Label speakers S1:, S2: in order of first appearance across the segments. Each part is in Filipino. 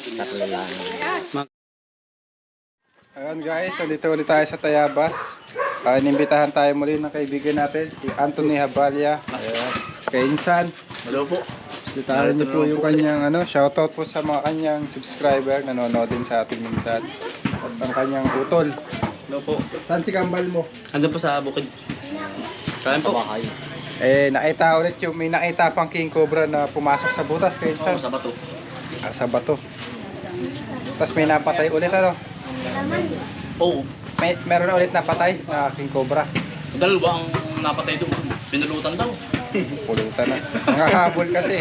S1: Tatlo lang.
S2: Ayan guys, dito ulit tayo sa Tayabas. Inimbitahan tayo muli ng kaibigan natin, si Anthony Habalya. Ayan, kay Insan.
S1: Hello po.
S2: Bitahan niyo po yung kanyang shoutout po sa mga kanyang subscriber nanonood din sa atin minsan. At ang kanyang utol.
S1: Hello po.
S2: Saan si kambal mo?
S1: Ando po sa bukid. Kain po.
S2: Nakita ulit yung may nakita pang king cobra na pumasok sa butas kay Insan.
S1: Sa bato.
S2: Sa bato. Tapos may napatay ulit
S1: Oo.
S2: Meron na ulit napatay na king cobra.
S1: Dalawa ang napatay doon. Pinulutan daw.
S2: Pulutan na. Nangahabol kasi.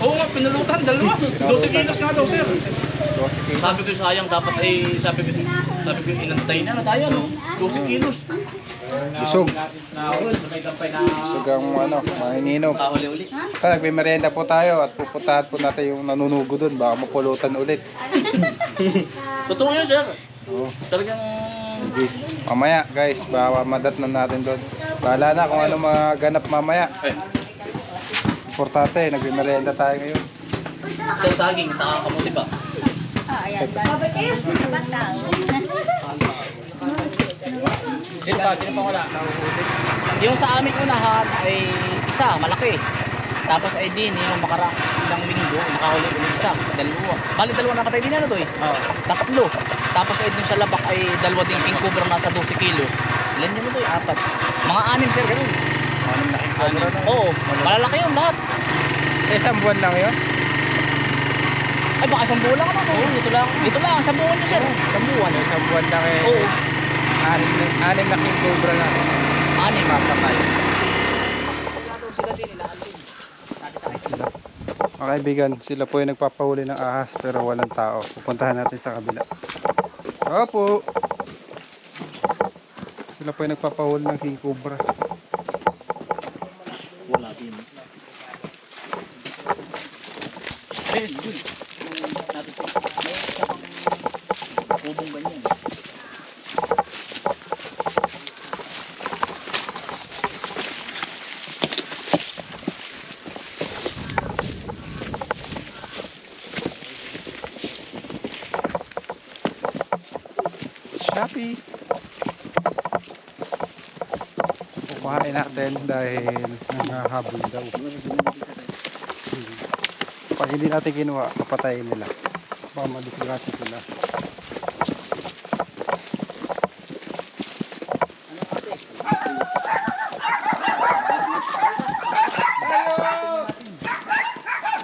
S1: Oo nga, pinulutan. Dalawa. 12 kilos nga daw, sir.
S2: 12 kilos.
S1: Sabi ko sayang dapat sabi ko inantay na tayo, no? 12 kilos.
S2: Busog. Busog ang manginginom.
S1: Uli-uli.
S2: Nagme-merienda po tayo at pupuntahan po natin yung nanunugo doon. Baka mapulutan ulit.
S1: Totoo yun, sir.
S2: Oo.
S1: Talagang
S2: Mamaya guys, baka madat na natin doon. Bahala na kung ano mga ganap mamaya. Importante, nagme-merienda tayo ngayon.
S1: sa saging, sa kamuti ba?
S3: Ayan. Babay kayo. Sabat tao.
S1: Sino pa wala? Yung sa amin unahan ay isa, malaki. Tapos ay din, yung makarang ilang linggo, nakahuli ulit isa, dalawa. Bali dalawa na patay din ano to eh. Tatlo. Tapos ay dun sa labak ay dalawa ding king cobra nasa 12 kilos. Ilan yun ito eh? 4. Mga 6 sir, ganun.
S2: 6 na king cobra na.
S1: Oo, malalaki yun lahat.
S2: Isang buwan lang yun?
S1: Ay baka isang buwan lang naman. Oo, dito lang, isang buwan yun sir. Isang buwan.
S2: Isang buwan lang eh.
S1: Oo.
S2: 6 na king cobra na.
S1: 6
S2: Mapatay.
S1: Sila din, ilaan din. Sabi sa akin.
S2: Mga kaibigan, sila po yung nagpapahuli ng ahas pero walang tao. Pupuntahan natin sa kabila. Opo! Sila po yung nagpapahuli ng king cobra.
S1: Wala din. Ayun, yun. Natin po. May isa pang kubong ganyan.
S2: Shopee! Kukuhain natin dahil nangahabol daw. Pag hindi natin kinuha, papatayin nila. Baka madisgrasya sila.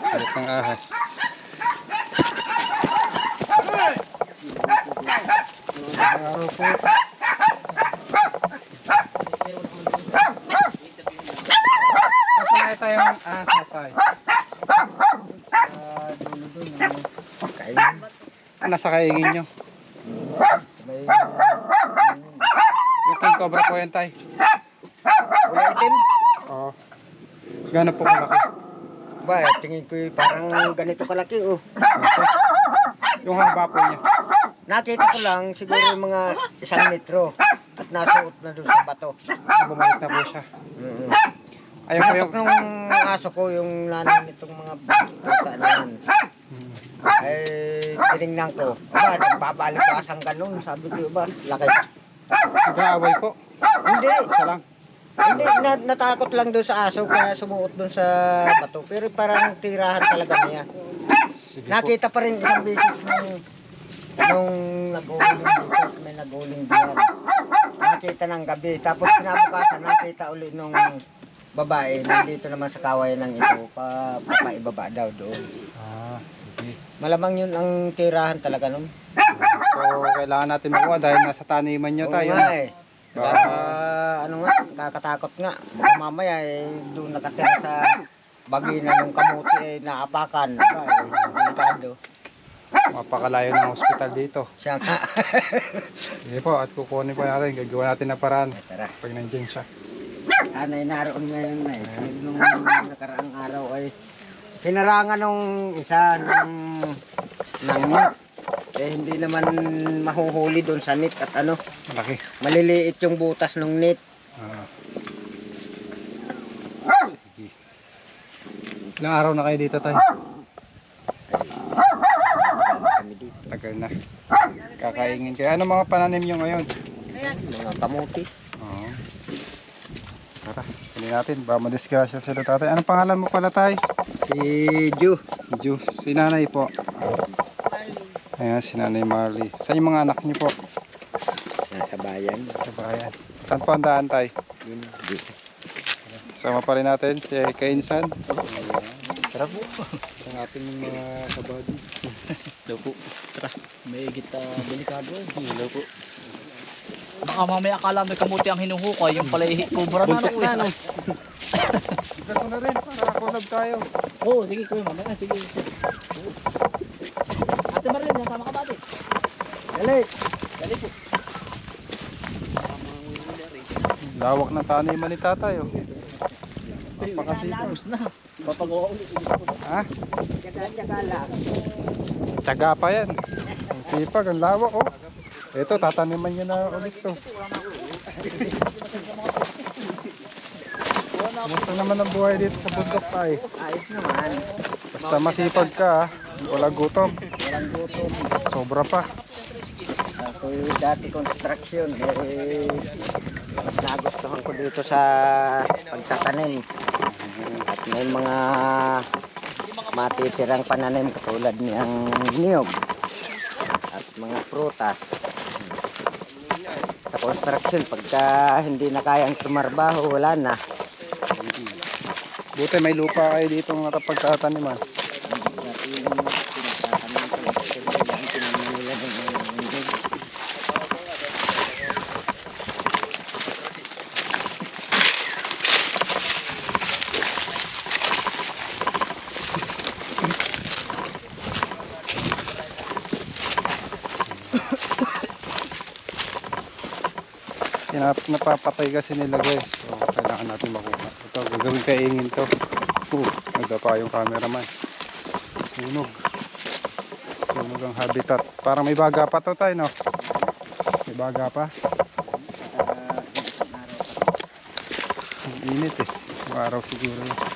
S2: Palit ng ahas. Araw po. Kasi tayong ahas na tayo. Nasa kaingin nyo. Yung king cobra po yan tay.
S4: Wala itim?
S2: Oo. Gano'n po kalaki?
S4: Ba, tingin ko parang ganito kalaki oh.
S2: Ito. Yung haba po niya.
S4: Nakita ko lang siguro yung mga 1 metro at nasuot na doon sa bato.
S2: Bumalik na po siya. Ayun po yung...
S4: Natok nung aso ko yung nanay nitong mga bata naman. Ay, tinignan ko. Aba, nagbabalibasang ganun. Sabi ko ba, laki.
S2: Nag-aaway po.
S4: Hindi.
S2: Isa lang.
S4: Hindi, natakot lang doon sa aso kaya sumuot doon sa bato. Pero parang tirahan talaga niya.
S2: Sige po.
S4: Nakita pa rin isang beses nung nag-uling dito, may nag-uling diyan. Nakita ng gabi. Tapos kinabukasan, nakita uli nung babae, nandito naman sa kawayan ng ito, papaibaba daw doon.
S2: Ah, sige.
S4: Malamang yun ang tirahan talaga nun.
S2: So, kailangan natin makuha dahil nasa taniman nyo
S4: Oo
S2: tayo.
S4: nga eh. Ano nga, nakakatakot nga. Baka mamaya eh, doon nakatira sa bagina ng kamuti eh, naapakan. Aba, delikado.
S2: Mapakalayo ng hospital dito.
S4: Siya nga.
S2: Sige po, at kukunin pa natin. Gagawa natin na paraan
S4: Tara.
S2: pag nandiyan siya.
S4: Sana naroon ngayon na eh. Nung nakaraang araw ay pinarangan nung isa ng net. Eh hindi naman mahuhuli doon sa net at ano,
S2: Malaki.
S4: maliliit yung butas ng net.
S2: Ah. Sige. Ilang araw na kayo dito tayo?
S4: dito.
S2: Tagal na. Kakaingin kayo. Ano mga pananim nyo ngayon?
S4: Mga kamuti.
S2: Oo. Tara, kunin natin. Ba madisgrasya sila tatay. Anong pangalan mo pala tay?
S4: Si Ju.
S2: Ju. Si nanay po. Ayan, si nanay Marley. Saan yung mga anak niyo po?
S4: Nasa bayan.
S2: Sa bayan. Saan po ang daan tay?
S4: Yun, dito.
S2: Sama pa rin natin si Kainsan.
S1: Tara po.
S2: Ang ating mga kabady.
S1: Hello po. Tara. May gita delikado. Hello po. Baka mamaya akala may kamuti ang hinuhukay. Yung pala kubra na.
S2: Buntok na, no? Gato na rin. Para collab tayo.
S1: Oo, sige kuya. Mamaya, sige. Ate Marilyn, nasama ka ba ate?
S4: Dali.
S1: Dali po.
S2: Lawak ng taniman ni tatay. Oh.
S1: Napakasipag na. Papagawa ulit.
S2: Ha?
S4: Tsaga-tsaga lang.
S2: Tiyaga pa yan. Ang sipag, ang lawak oh. Ito, tataniman niya na ulit to. Gusto naman ang buhay dito sa bundok tayo.
S4: Ayos naman.
S2: Basta masipag ka ha. Wala gutom.
S4: Walang gutom.
S2: Sobra pa.
S4: Ako yung dati construction. Nagustuhan ko dito sa pagtatanim. At may mga matitirang pananim katulad niyang niyog at mga prutas. Sa construction, pagka hindi na kayang tumarbaho, wala na.
S2: Buti may lupa kayo dito mga pagtataniman.
S4: Dati yung pinagtatanim ko lang kasi yung tinanim nila ng niyog.
S2: Napapatay kasi nila guys. So, kailangan natin makuha. Ito, gagawin kaingin to. Nagdapa yung cameraman. Sunog. Sunog ang habitat. Parang may baga pa to tayo, no? May baga pa. Ang init eh. Yung araw siguro yun.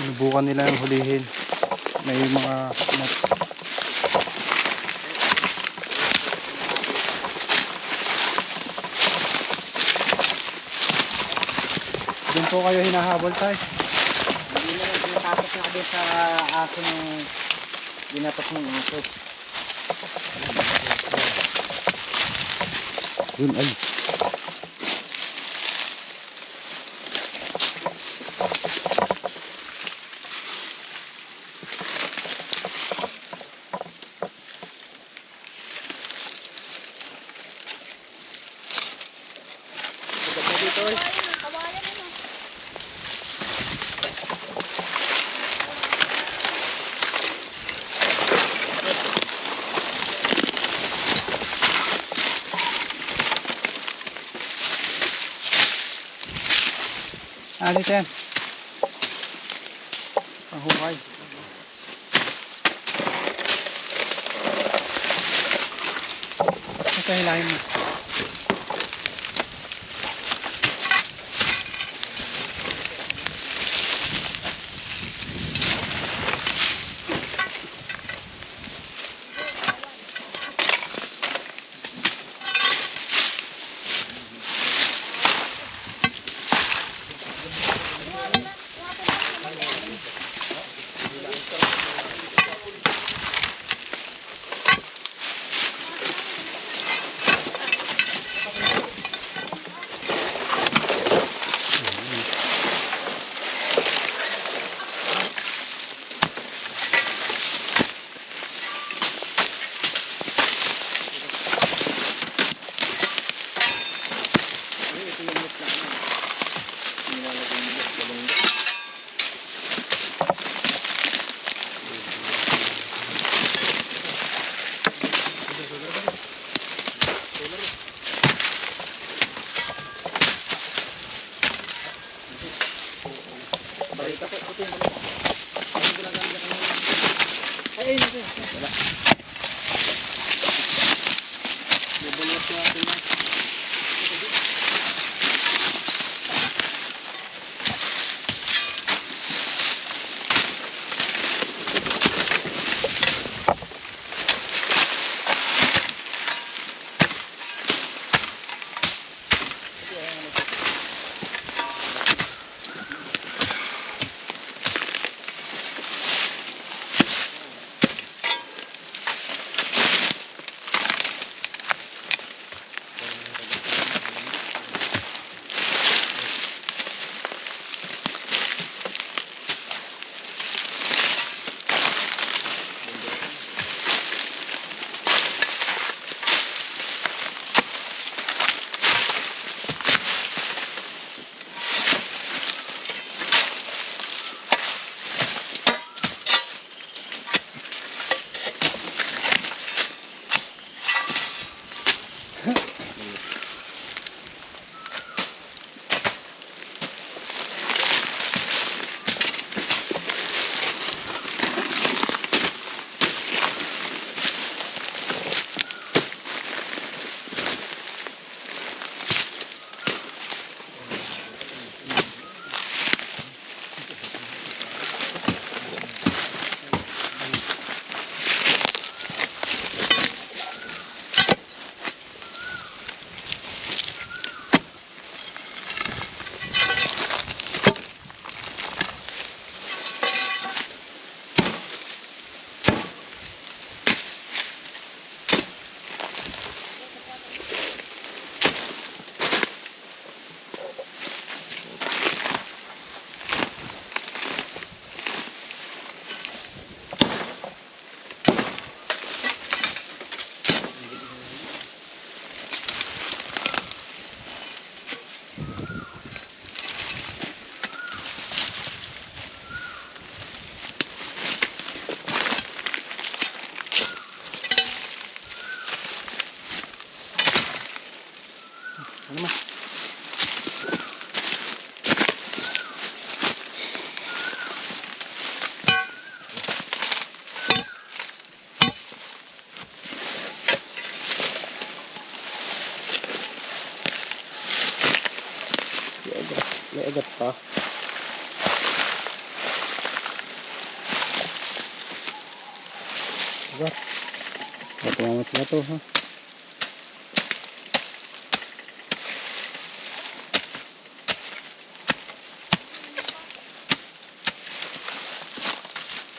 S2: Sinubukan nila yung hulihin. May mga doon po kayo hinahabol tayo.
S4: Hindi na lang tinatapos na din sa aso ng ginatok ng aso.
S2: Doon ay. Dito yan. Pahukay. Ito hilahin mo. Ano man? May agat pa. Agat. Ito naman sila to, ha?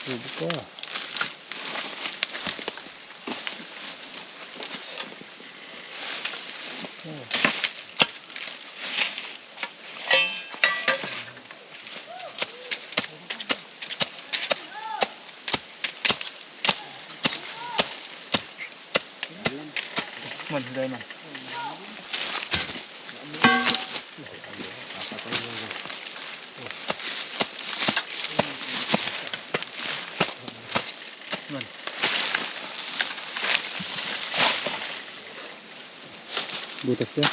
S2: Pwede pa.
S1: Magday man.
S2: Butas niya.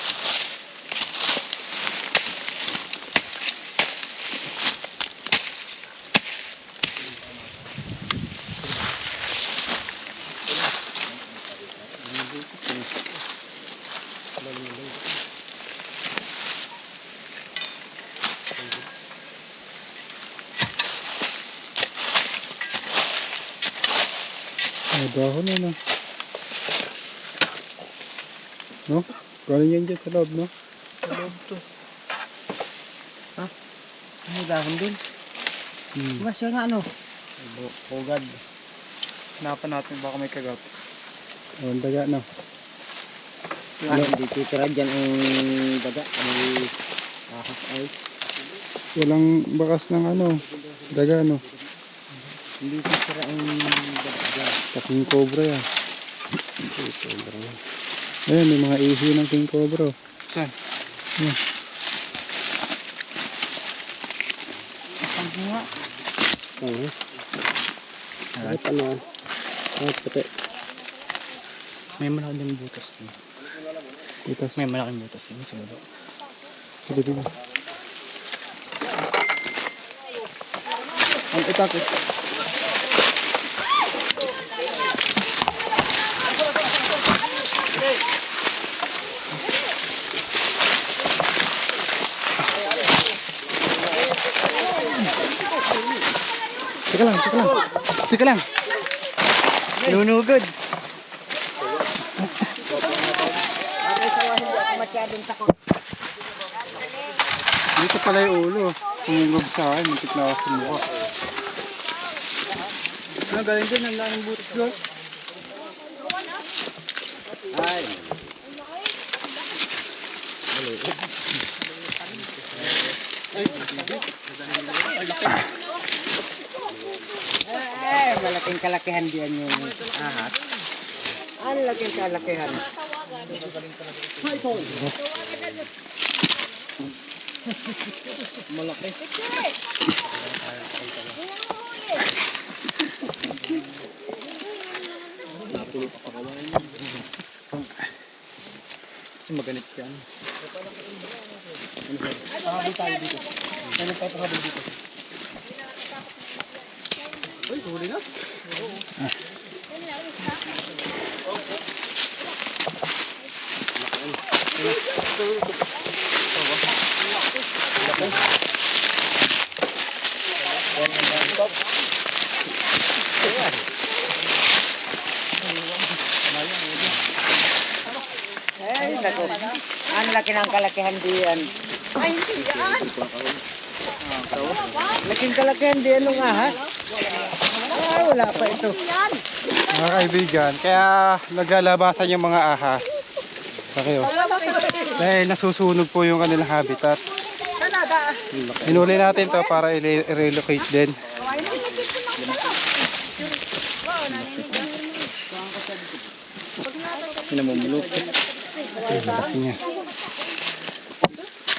S2: May dahon na no? No? Galing yan dyan sa loob, no?
S1: Sa loob to.
S4: May dahon din. Diba siya nga ano?
S1: Pugad. Hanapan natin baka may kagat.
S2: O, ang daga, no?
S4: Hindi titira dyan ang daga. May ahas ay.
S2: Walang bakas ng ano, daga, no?
S4: Hindi titira ang daga dyan.
S2: King cobra yan. Ayan, may mga ihi ng king cobra.
S1: Saan?
S2: Ayan.
S1: Ang nga.
S2: Oo. Bakit ano? Bakit pati?
S1: May malaking butas din.
S2: Butas.
S1: May malaking butas din sa baba.
S2: Sige, sige.
S4: Ang itakot.
S2: Teka lang, teka lang. Teka lang. Nunugod.
S4: May sawa, hindi ako masyadong takot.
S2: Dito pala yung ulo. Tumungog sa akin. Muntik na ako sa mukha. Ano, galing din. Ang laking butas doon.
S4: Ay. Ay, malaking kalakihan diyan yung ahas. Ang laking kalakihan.
S1: Malaki. Napulot pa kawain. Maganit yan. Habol tayo dito. Ano pa habol dito? Uy, huli na.
S4: Ay, naku. Ang laki ng kalakihan diyan.
S3: Ay, hindi yan.
S4: Laking kalakihan diyan ng ahas. Ay, wala pa ito.
S3: Yan.
S2: Mga kaibigan, kaya naglalabasan yung mga ahas. Bakit dahil nasusunog po yung kanilang habitat.
S3: Nalada.
S2: Hinuli natin to para i-relocate din.
S1: Pinamumulot.
S2: Ay, malaki niya.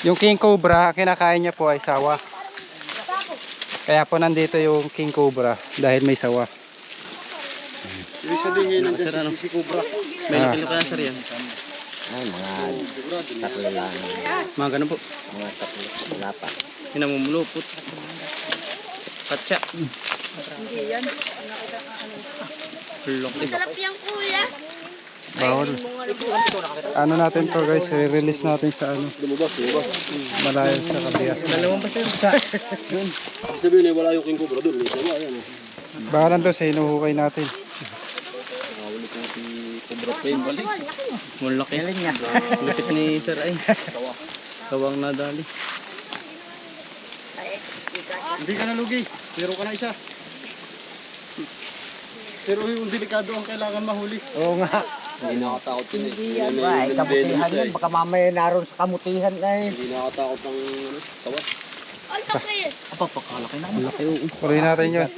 S2: Yung king cobra, kinakain niya po ay sawa. Kaya po nandito yung king cobra dahil may sawa.
S1: Ibig sabihin ng si Cobra. May nakilo ka na sir yan.
S4: Ay, mga tatlo lang.
S1: Mga ganun po.
S4: Mga tatlo. Wala pa.
S1: Pinamumulupot. Katsa.
S3: Hindi yan.
S1: Laki.
S3: Sarap yan, kuya.
S2: Bawal. Ano natin to guys, i-release natin sa ano. Malayo sa Kabias.
S1: Dalawang ba sir?
S5: Sabihin eh, wala yung king cobra doon. May sawa yan.
S2: Bahalan to sa hinuhukay natin.
S5: Nakawali ko si cobra pa yung balik.
S1: Malaki. Lupit ni sir ay. Sawang nadali.
S5: Hindi ka nalugi. Pero ka na isa. Pero yung delikado ang kailangan mahuli.
S4: Oo nga.
S5: Hindi nakakatakot yun eh.
S4: Hindi yan ba? Ay, kamutihan yan. Baka mamaya naroon sa kamutihan ay.
S5: Hindi nakakatakot ang sawa.
S3: Ay, bakit?
S1: Apa, pakalaki na. Malaki oo.
S2: Kunin natin yun.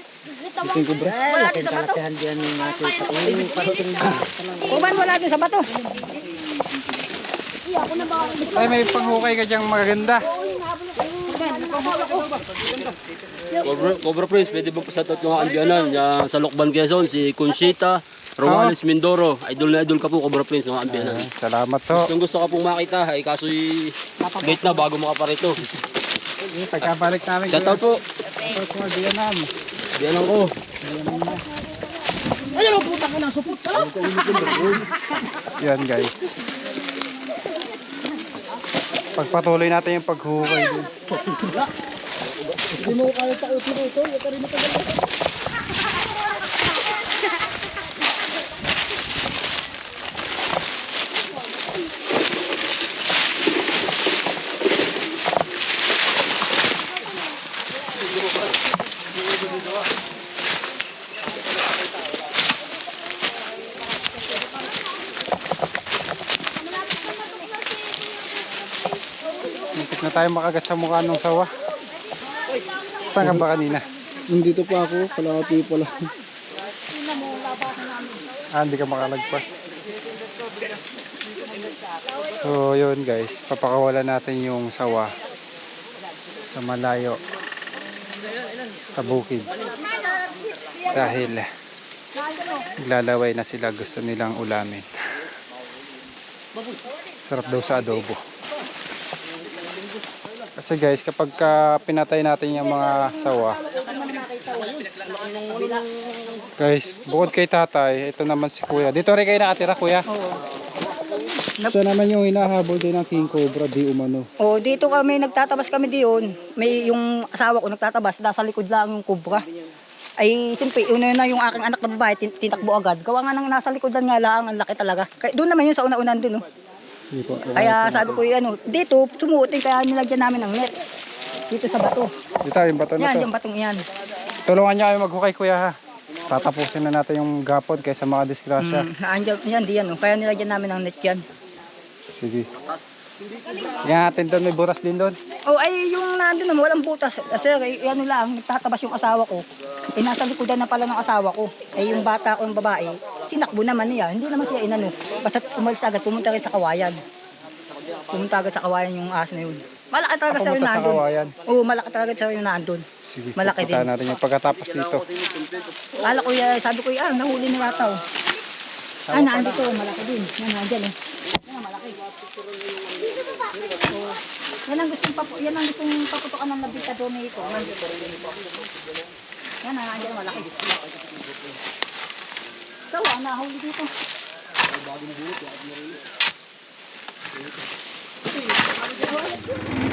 S1: King Cobra.
S4: Ay, laking kalakihan diyan yung nakita ko. Yung pating
S3: Uban, wala din sa bato.
S2: Ay, may panghukay ka dyang maganda.
S5: Cobra Prince, pwede ba sa tatlong ambiyanan? Sa Lokban, Quezon, si Conchita, Romanes Mindoro. Idol na idol ka po, Cobra Prince, mga ambiyanan.
S2: Salamat to.
S5: Kung gusto ka pong makita, ay kaso'y gate na bago makaparito.
S2: Pagkabalik namin.
S5: Shoutout po.
S2: Vietnam.
S5: Biyanan ko.
S3: Ayun, ang puta ko na supot.
S2: Yan guys. Pagpatuloy natin yung paghukay din.
S5: Hindi mo kaya taotin ito. Ito rin ito.
S2: Muntik na tayo makagat sa mukha ng sawa. Saan ka ba kanina?
S5: Nandito pa ako. Kalahati pa lang.
S2: Hindi ka makalagpas. So yun guys, papakawalan natin yung sawa sa malayo sa bukid dahil naglalaway na sila, gusto nilang ulamin. Sarap daw sa adobo. Kasi guys, kapag pinatay natin yung mga sawa, guys, bukod kay tatay, ito naman si kuya. Dito rin kayo nakatira, kuya? Isa naman yung hinahabol din ng king cobra, di umano.
S3: Oh, dito kami nagtatabas kami diyon. May yung asawa ko nagtatabas, nasa likod lang yung kubra.
S6: Ay, siyempre, una na yung aking anak na babae, titakbo agad. Gawa nga nang nasa likodan nga lang, ang laki talaga. Kaya, doon naman yun sa una-unan doon, oh.
S2: Hindi po.
S6: Kaya sabi ko, dito, sumuotin, kaya nilagyan namin ng net. Dito sa bato.
S2: Dito yung bato na
S6: Yan,
S2: to.
S6: yung batong yan.
S2: Tulungan niyo kayo maghukay kuya ha. Tatapusin na natin yung gapon kaysa mga disgrasya.
S6: Yan, di yan, oh. Kaya nilagyan namin ng net yan.
S2: Sige. Yan natin doon, may buras din doon.
S6: Oh, ay, yung nandun naman, walang butas. Kasi, ano lang, nagtatabas yung asawa ko. Eh, nasa likodan na pala ng asawa ko. Ay, yung bata ko, yung babae, tinakbo naman niya. Hindi naman siya inano. Basta umalis agad, pumunta rin sa kawayan. Pumunta agad sa kawayan yung ahas na yun. Malaki talaga sa yun
S2: Pumunta sa
S6: nandun.
S2: kawayan.
S6: Oo, malaki talaga sa yun nandun.
S2: Sige,
S6: Malaki
S2: pupuntahan
S6: din.
S2: natin yung pagkatapos dito.
S6: Kala ko, sabi ko, nahuli ni Rataw. Nandito, malaki din. Yan, nandyan eh. Yan, malaki. Yan ang gustong paputukan ng labita doon na ito. Nandito. Yan, nandyan, malaki. So, nahuli dito.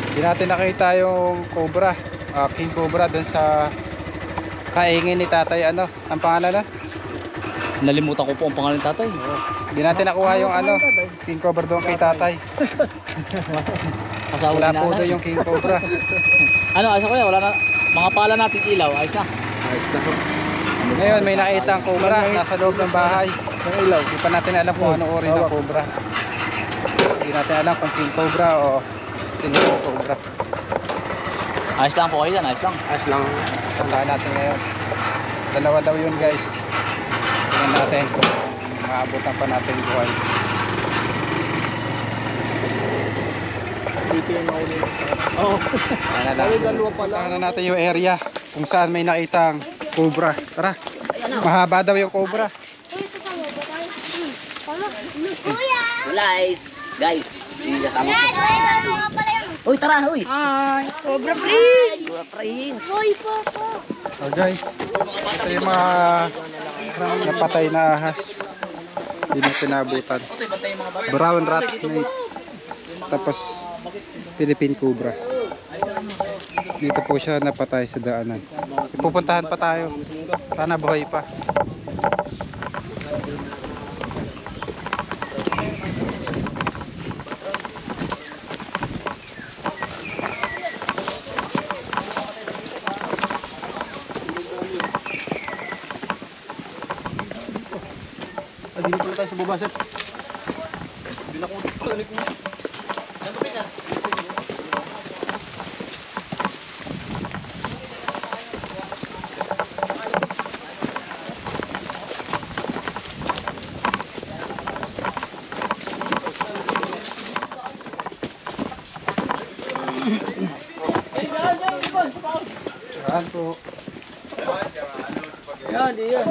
S2: Hindi natin nakita yung cobra, king cobra doon sa kaingin ni tatay. Ano, ang pangalan na?
S1: Nalimutan ko po ang pangalan ng tatay.
S2: Hindi natin nakuha yung king cobra doon kay tatay.
S1: Asawa
S2: Wala
S1: ni
S2: po
S1: nanay.
S2: doon yung king cobra.
S1: Ano, asa ko yan? Wala na. Mga pala natin ilaw. Ayos na.
S2: Ngayon may nakita ang cobra nasa loob ng bahay. Yung ilaw, hindi pa natin alam kung ano uri ng cobra. Hindi natin alam kung king cobra o tinutong cobra.
S1: Ayos lang po kayo dyan. Ayos lang.
S2: Ayos lang. Puntahan natin ngayon. Dalawa daw yun guys. Tingnan natin kung maabutan pa natin buhay.
S1: Oo.
S2: Puntahan na natin yung area kung saan may nakitang cobra. Tara. Mahaba daw yung cobra.
S3: Kuya!
S1: Guys. Guys. Sige, kasama
S3: Guys, ay, ano nga pala yun?
S1: Uy, tara. Uy.
S3: Hi! Cobra Prince!
S1: Cobra Prince.
S3: Uy, Papa!
S2: Oh guys. Ito yung mga napatay na ahas. Hindi na pinabutan. Brown rat snake. Tapos Philippine cobra. Dito po siya napatay sa daanan. Pupuntahan pa tayo. Sana buhay pa.
S5: Dito pala tayo sa baba, sir.
S2: Saan po?
S5: Yan, di yan.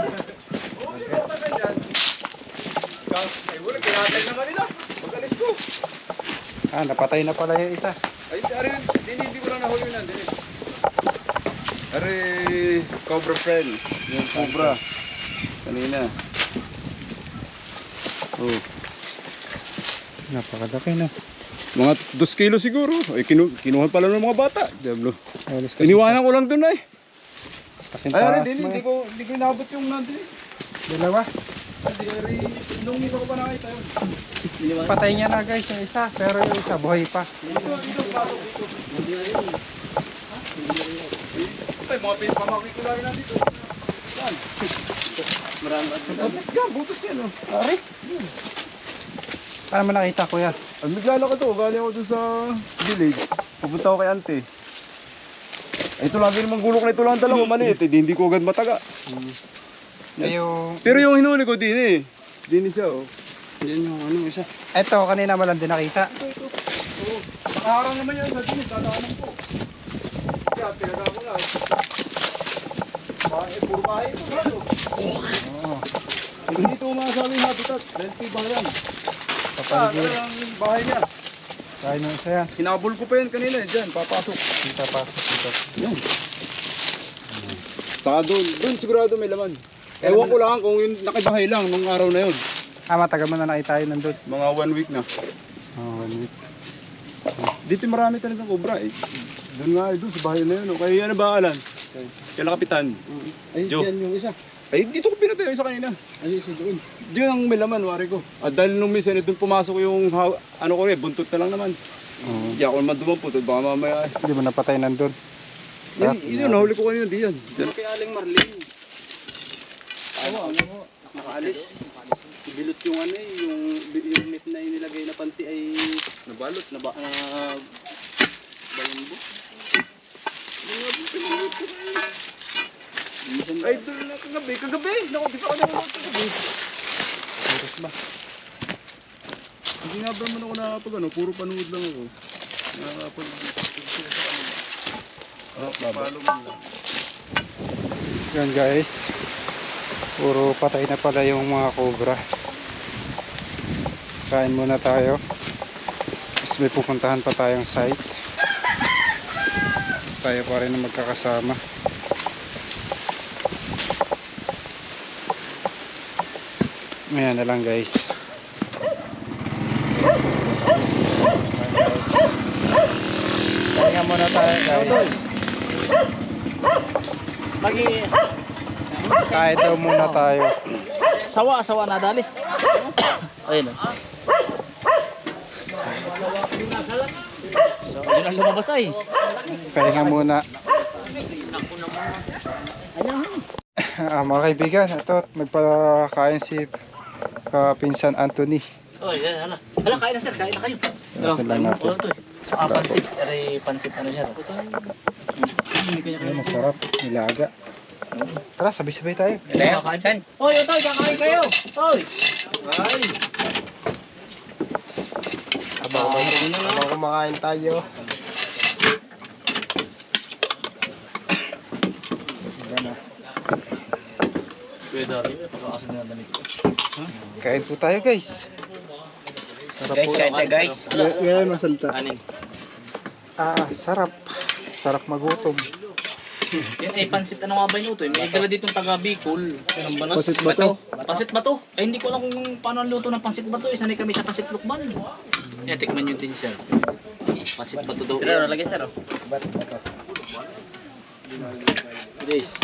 S2: Napatay na pala yung isa.
S7: Ay, hindi ko lang nahuli yun. Ari, cobra friend. Yung cobra. Kanina. Oh.
S2: Napakalaki na.
S7: Mga 2 kilo siguro. Ay, kinuha pala ng mga bata. Diablo.
S2: Alis kasi.
S7: Iniwanan ko lang dun ay.
S2: Kasing
S7: Ay,
S2: taas
S7: Ari,
S2: mo
S7: hindi
S2: eh.
S7: ko inabot yung nandun.
S2: Dalawa.
S7: Ari, nung isa ko pa nakita yun.
S2: Patay niya na guys yung isa. Pero yung isa buhay pa.
S7: Ay, mga pamakikulay na dito. Yan, butos yan. Oh.
S2: Ari. Paano mo nakita kuya?
S7: Ang naglalakad ako. Galing ako dun sa village. Pupunta ako kay ante. Ay, ito lagi namang gulok na ito lang dalawa maliit. Hindi ko agad mataga.
S2: Yung...
S7: Pero yung hinuli ko din eh. Din siya oh. Yan yung ano isa.
S2: Eto, kanina mo lang din nakita.
S7: Nakaharang naman yan sa dinig. Dadaanan ko. Kaya tinaga ko na. Puro bahay ito.
S2: Oo.
S7: Dito umasabi yung habitat. Dahil ito yung bahayan.
S2: Papaligid.
S7: Ang bahay niya.
S2: Kaya nung isa yan.
S7: Hinabol ko pa yan kanina eh. Diyan, papasok.
S2: Dito pasok dito.
S7: Yan. Saka doon sigurado may laman. Ewan ko lang kung yung nakibahay lang nung araw na yun.
S2: Matagal mo na nakita yun nandun.
S7: Mga 1 week na.
S2: Oh, 1 week.
S7: Dito marami talagang cobra eh. Doon nga eh, doon sa bahay na yun. Oh. Kaya yan ba Alan? Kailan kapitan?
S2: Ay,
S7: Joe.
S2: yan yung isa.
S7: Ay, dito ko pinatay yung isa kanina.
S2: Ay, isa doon.
S7: Diyan ang may laman, wari ko. At dahil nung minsan, doon pumasok yung, ano ko rin, buntot na lang naman.
S2: Oo.
S7: Hindi ako naman dumampot, at baka mamaya.
S2: Hindi mo napatay nandun.
S7: Yun, nahuli ko kanina, di yan.
S2: Kay Aling Marlene. Nakaalis. Bilot yung ano eh, yung meat na inilagay na panty ay nabalot, bayambo.
S7: Ay, doon na kagabi. Naku, di pa ako nanonood kagabi.
S2: Oras ba?
S7: Hindi nga ba naman ako nakapag ano, puro panood lang ako. Nakapag... Follow mo lang.
S2: Yan guys. Puro patay na pala yung mga cobra. Kain muna tayo. Tapos may pupuntahan pa tayong site. Tayo pa rin na magkakasama. Ayan na lang guys. Kaya muna tayo guys. Kain daw muna tayo.
S1: Sawa na dali. Ayun. So, yun ang lumabas ay.
S2: Pahinga muna. Mga kaibigan, ito nagpakain si Pinsan Anthony.
S1: Oh, yan, hala. Hala, kain na sir, kain na kayo.
S2: Nasa lang natin.
S1: Pansit, pansit ano siya.
S2: Ayan, masarap. Nilaga. Tara, sabay-sabay tayo.
S1: Kaya kain dyan. Oy, otoy, kakain kayo. Oy. Ay.
S2: Habang kumakain tayo. Kain po tayo guys. Sarap
S1: Guys,
S2: po.
S1: kain tayo guys.
S2: Ngayon masalta. Sarap. Sarap magutom.
S1: Yan ay pansit ano nga ba yun utoy? May dala ditong taga Bicol.
S2: Pansit bato.
S1: Pansit bato. Ay hindi ko alam kung paano ang luto ng pansit bato. Sanay kami sa pansit lukban. Yan, tikman yung tin siya. Pansit bato daw. Sir, nalagay sir. Guys.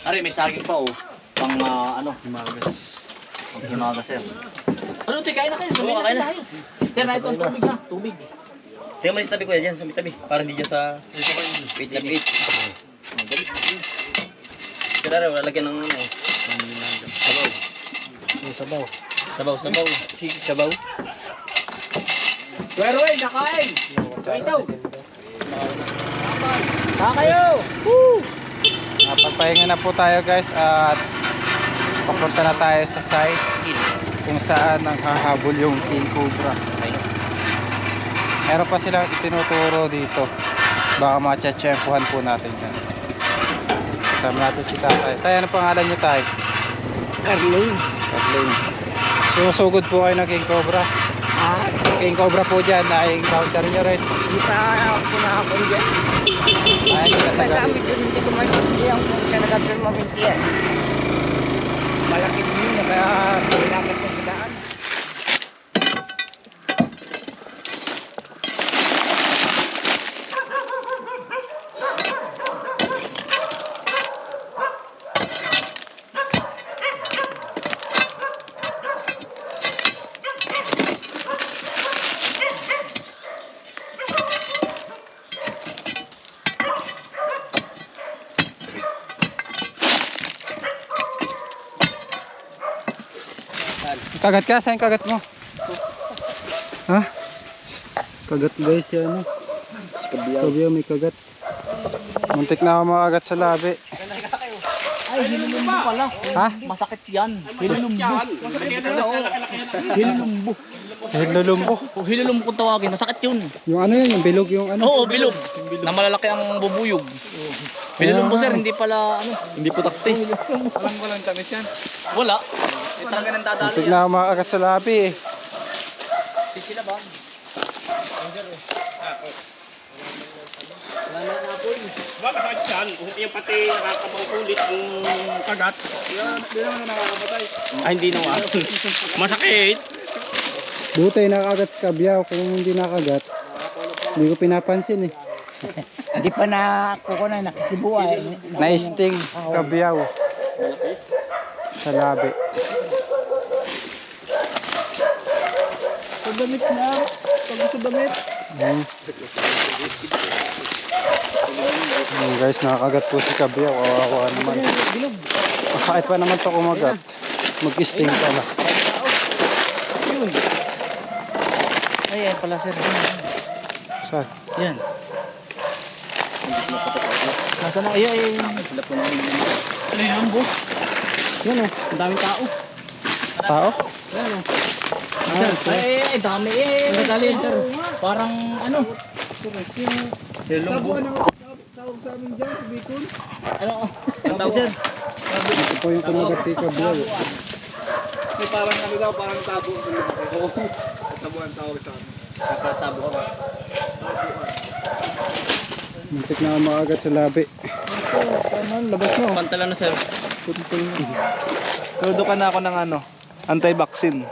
S1: Ari, may saging pa oh. Pang ano? Himagas. Pang himagas sir. Ano utoy, kain na kayo. Kain na tayo. Sir, na ito ang tubig ha. Tubig.
S8: Tingnan mo sa tabi ko yan, sa may tabi. Para hindi dyan sa... Wait lang, wait. Sira rin, wala lagyan ng ano eh.
S2: Sabaw.
S8: Sabaw. Sabaw.
S1: Pero eh, nakain. Ito. Kayo.
S2: Papahinga na po tayo guys at papunta na tayo sa site kung saan nanghahabol yung king cobra. Meron pa silang tinuturo dito. Baka matsyempuhan po natin yan. Kasama natin si tatay. Tay, ano pangalan niyo tay?
S6: Carlene.
S2: Kathleen. Sumusugod po kayo ng king cobra. King cobra po dyan na encounter nyo rin.
S6: Hindi pa ako nakakon dyan.
S2: Ay, hindi na tagal.
S6: Kasama ko hindi ko maintindihan kung siya nagkapirmamintiyan. Malaki din yun, kaya kailangan sa sidaan.
S2: Kagat ka? Saan kagat mo? Ha? Kagat guys yan. Kabiyaw may kagat. Muntik na ako makagat sa labi.
S1: Ay, hilulumbo pala.
S2: Ha?
S1: Masakit yan. Hilulumbo. Hilulumbo.
S2: Hilulumbo.
S1: Kung hilulumbo kung tawagin, masakit yun.
S2: Yung ano yun? Yung bilog yung ano?
S1: Oo, bilog. Na malalaki ang bubuyog. Hilulumbo sir, hindi pala ano. Hindi po takti.
S2: Alam ko lang tamis yan.
S1: Wala. Eh, talaga nang dadalo
S2: Muntik
S1: yan.
S2: na ako makagat sa labi eh.
S1: Sisilaban.
S5: Ay, hindi naman. Masakit.
S2: Buti nakagat sa kabiyaw. Kung hindi nakagat, hindi ko pinapansin eh.
S4: Hindi pa nakuha na nakikibuhay.
S2: Na-sting, kabiyaw. Sa labi.
S1: Sa damit na. Sa damit.
S2: Guys, nakakagat po si kabiyaw. Kawawa naman. Kahit pa naman ito kumagat. Mag-sting ka na.
S1: Ayan pala sir.
S2: Saan?
S1: Yan. Nasaan na? Ayan. Ano yung lumbo? Yan o. Ang daming tao.
S2: Tao?
S1: Yan o. Ay, dami eh. Madali yan sir. Parang ano. Yung lumbo.
S7: Tawag sa amin dyan, Bicol.
S1: Ano? Ang tawag sir.
S2: Ito po yung kumagat kay kabiyaw.
S7: May parang ano daw, parang tabo. Oo. Tabo ang tawag sa amin.
S8: Tabo ka ba?
S2: Muntik na ako makagat sa labi.
S7: Labas mo.
S8: Pantalan na sir.
S7: Todo ka na ako ng ano, anti-vaccine.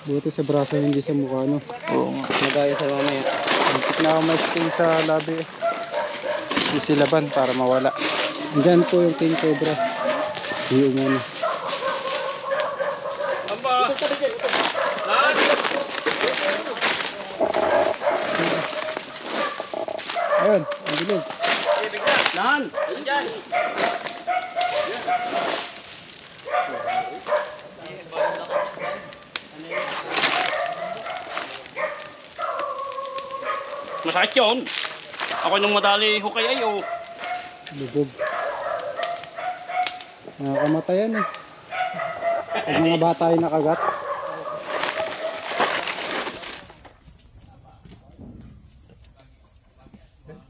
S2: Buti sa braso hindi sa mukha, no?
S7: Oo nga.
S8: Nagaya sa mamaya.
S2: Muntik na ako ma-sting sa labi. Sisilaban para mawala. Diyan po yung king cobra. Yung ano. Ayun, ang bilog.
S5: Lan! Masakit yun. Ako nung madali hukay ay oh.
S2: Lubog. Nakakamatayan eh. Pag mga bata ay nakagat.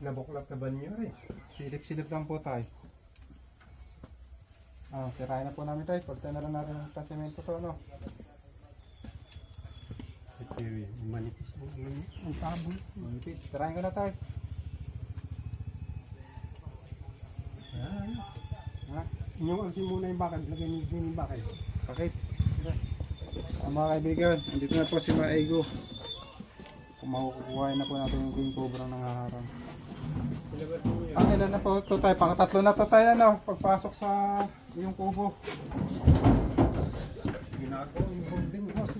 S2: Nabuklap na ba niyo eh? Silip-silip lang po tayo. Tirahin na po namin tayo. Pagtayo na lang natin ang pansemento to, no? Manipis ang sabon. Manipis. Tirahin ko na tayo. Inyong alisin muna yung bakal. Lagyan niyo din yung bakal. Bakit? Mga kaibigan, andito na po si Maego. Kung makukuhain na po natin yung king cobra ng haharang. Ang ilan na po ito tayo? Pangatatlo na to tayo, ano? Pagpasok sa yung kubo. Ginagawa yung boarding house.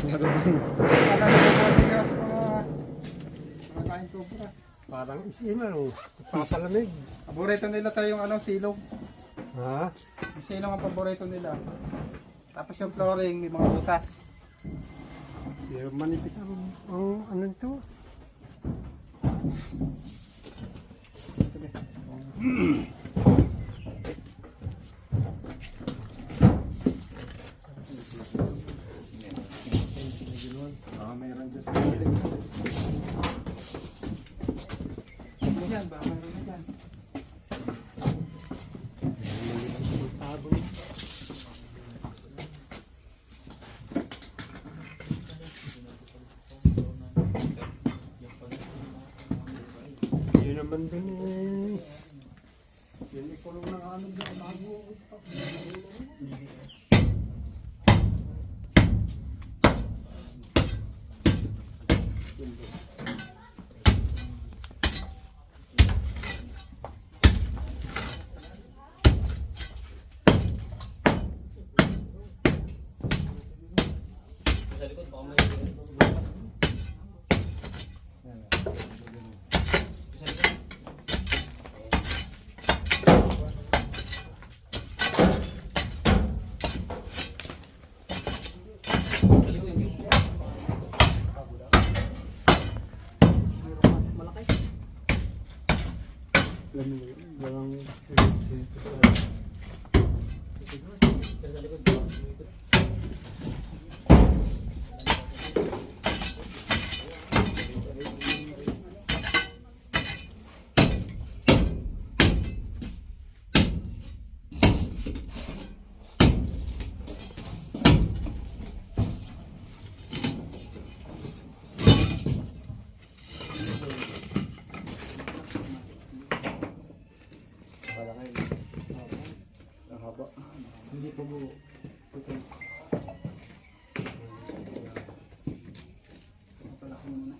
S2: Wala na po boarding house mga kain cobra. Parang isima, no? Papalamig. Paborito nila tayong ano, silong. Ha? Yung silong ang paborito nila. Tapos yung flooring, may mga butas. Pero manipis ang ano ito. Mayroon dyan sa piling. Yan ba? Mayroon na dyan. Yun naman din eh. Yun ikulong ng ano dyan. Bago. Hindi po buo. Putin. Palaki muna.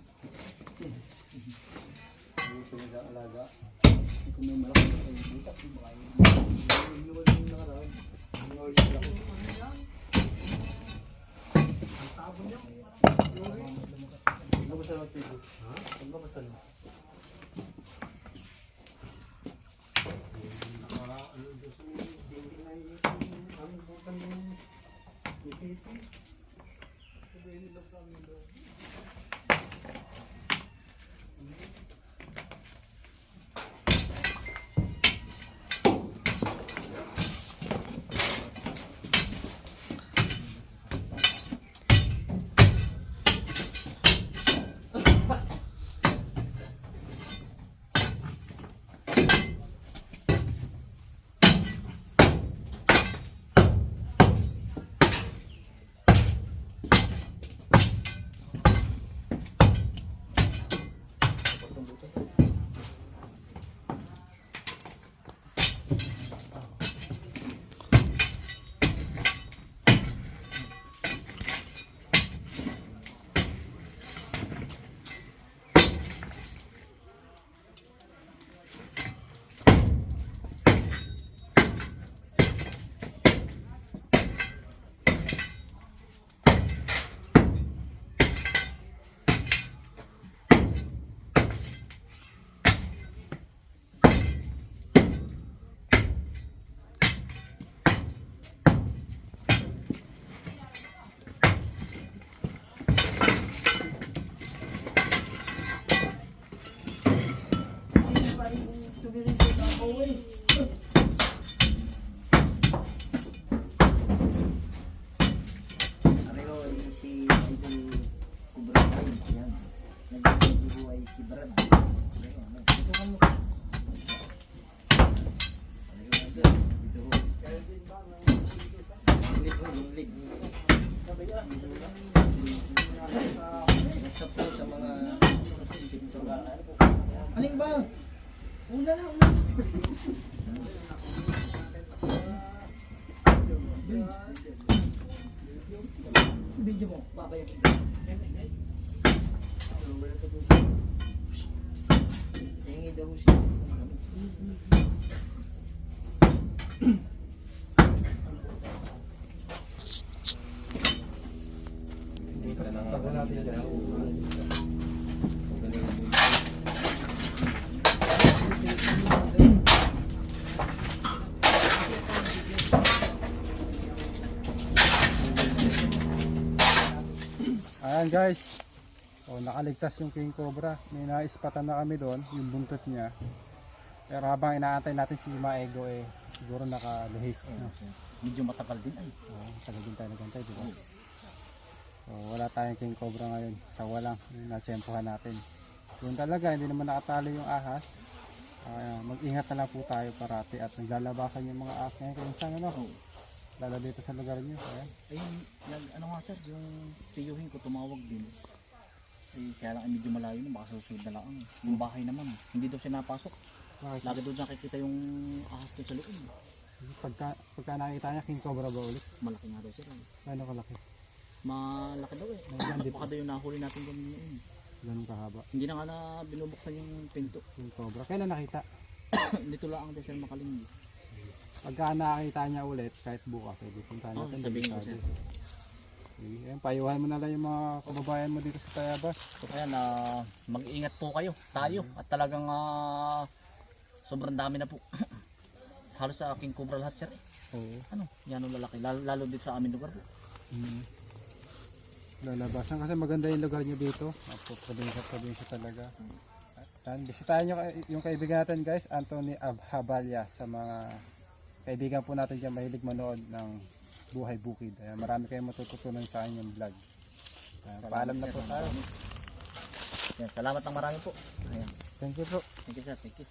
S4: Aling ba? Una na. Video mo, babay. Tingi daw siya.
S2: Ayan guys. O, nakaligtas yung king cobra. May naispatan na kami doon, yung buntot niya. Pero habang inaantay natin si Maego siguro nakalihis. No?
S1: Medyo matagal din ay.
S2: Oo, tagal din tayo nagantay, di ba? So, wala tayong king cobra ngayon. Sawa lang, yung natsempohan natin. Yun talaga, hindi naman nakatalo yung ahas. Mag-ingat na lang po tayo parati at naglalabasan yung mga ahas ngayon. Kung saan ano, lalo dito sa lugar nyo. Ayan.
S1: Ayun, ano nga sir, yung tiyuhin ko tumawag din. Eh, kaya lang medyo malayo na, baka susunod na lang. Yung bahay naman, hindi daw siya napasok.
S2: Bakit?
S1: Lagi doon nakikita yung ahas doon sa loob.
S2: Pagka nakita niya, king cobra ba ulit?
S1: Malaki nga daw sir.
S2: Ano kalaki?
S1: Malaki daw eh.
S2: Nagandi
S1: Baka daw yung nahuli natin doon noon.
S2: Ganun kahaba.
S1: Hindi na nga na binubuksan yung pinto.
S2: King cobra. Kailan nakita?
S1: Dito lang ang sir Makalinggi.
S2: Pagka nakita niya ulit, kahit bukas, pwede punta
S1: Oo,
S2: natin.
S1: sabihin ko
S2: delikado.
S1: sir.
S2: Ayan, payuhan mo na lang yung mga kababayan mo dito sa Tayabas.
S1: So kaya na mag-iingat po kayo, tayo. At talagang sobrang dami na po. Halos sa aking cobra lahat sir.
S2: Oo.
S1: Ano, yan ang lalaki. Lalo dito sa aming lugar po.
S2: Lalabasan kasi maganda yung lugar nyo dito. Probinsya talaga. Ayan, bisitahin nyo yung kaibigan natin guys, Anthony Abhabalya, sa mga kaibigan po natin dyan mahilig manood ng Buhay Bukid. Ayan, marami kayong matututunan sa kanyang vlog. Ayan, paalam na po tayo.
S1: Yan, salamat ng marami po. Ayan.
S2: Thank you po.
S1: Thank you sir, thank you.